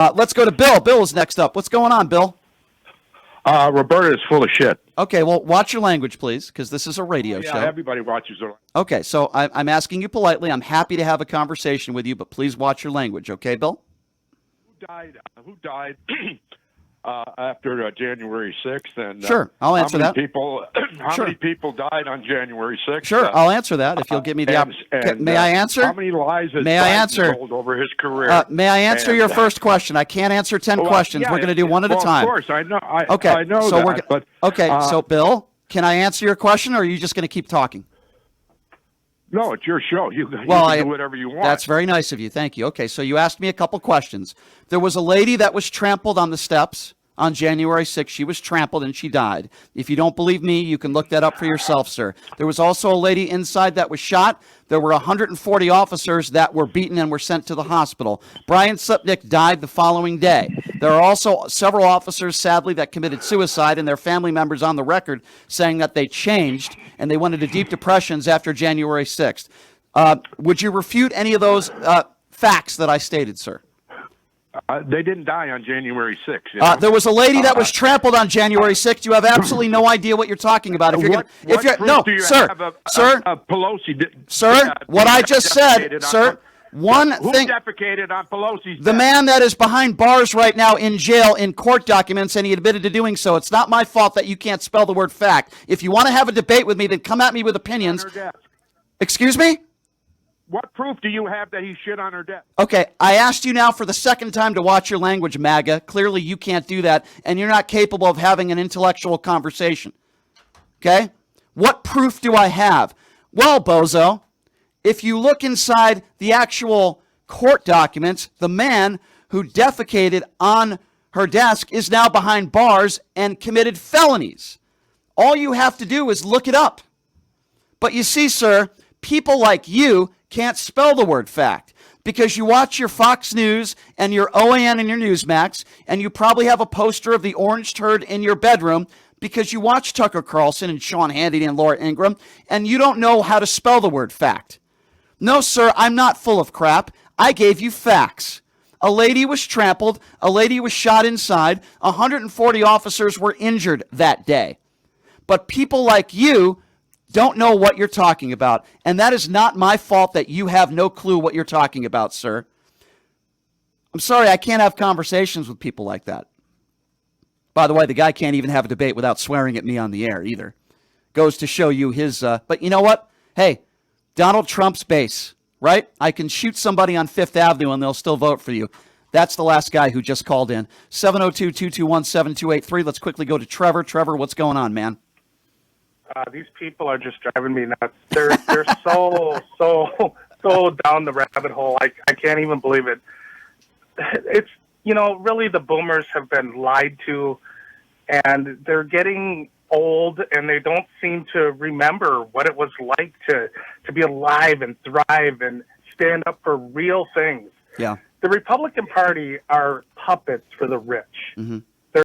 Let's go to Bill. Bill is next up. What's going on, Bill? Roberta is full of shit. Okay, well, watch your language, please, because this is a radio show. Everybody watches it. Okay, so I'm asking you politely. I'm happy to have a conversation with you, but please watch your language, okay, Bill? Who died after January 6th? And sure, I'll answer that. How many people died on January 6th? Sure, I'll answer that if you'll give me the opportunity. May I answer? How many lies has Biden told over his career? May I answer your first question? I can't answer 10 questions. We're going to do one at a time. Of course, I know. I know so that. So Bill, can I answer your question, or are you just going to keep talking? No, it's your show. You can do whatever you want. That's very nice of you. Thank you. Okay, so you asked me a couple questions. There was a lady that was trampled on the steps on January 6th. She was trampled and she died. If you don't believe me, you can look that up for yourself, sir. There was also a lady inside that was shot. There were 140 officers that were beaten and were sent to the hospital. Brian Sipnick died the following day. There are also several officers, sadly, that committed suicide, and their family members on the record saying that they changed and they went into deep depressions after January 6th. Would you refute any of those facts that I stated, sir? They didn't die on January 6th. You know? There was a lady that was trampled on January 6th. You have absolutely no idea what you're talking about. If you're sir, what I just said, sir. One thing. Who defecated on Pelosi's the man that is behind bars right now in jail in court documents, and he admitted to doing so. It's not my fault that you can't spell the word fact. If you want to have a debate with me, then come at me with opinions. Excuse me? What proof do you have that he shit on her desk? Okay, I asked you now for the second time to watch your language, MAGA. Clearly you can't do that, and you're not capable of having an intellectual conversation. Okay? What proof do I have? Well, bozo, if you look inside the actual court documents, the man who defecated on her desk is now behind bars and committed felonies. All you have to do is look it up. But you see, sir, people like you can't spell the word fact because you watch your Fox News and your OAN and your Newsmax, and you probably have a poster of the orange turd in your bedroom because you watch Tucker Carlson and Sean Hannity and Laura Ingraham, and you don't know how to spell the word fact. No, sir, I'm not full of crap. I gave you facts. A lady was trampled. A lady was shot inside. 140 officers were injured that day. But people like you don't know what you're talking about. And that is not my fault that you have no clue what you're talking about, sir. I'm sorry, I can't have conversations with people like that. By the way, the guy can't even have a debate without swearing at me on the air either. Goes to show you his, but you know what? Hey, Donald Trump's base, right? I can shoot somebody on Fifth Avenue and they'll still vote for you. That's the last guy who just called in. 702-221-7283. Let's quickly go to Trevor. Trevor, what's going on, man? These people are just driving me nuts. They're so down the rabbit hole. I can't even believe it. It's, really the boomers have been lied to, and they're getting old, and they don't seem to remember what it was like to be alive and thrive and stand up for real things. Yeah. The Republican Party are puppets for the rich. Mm-hmm.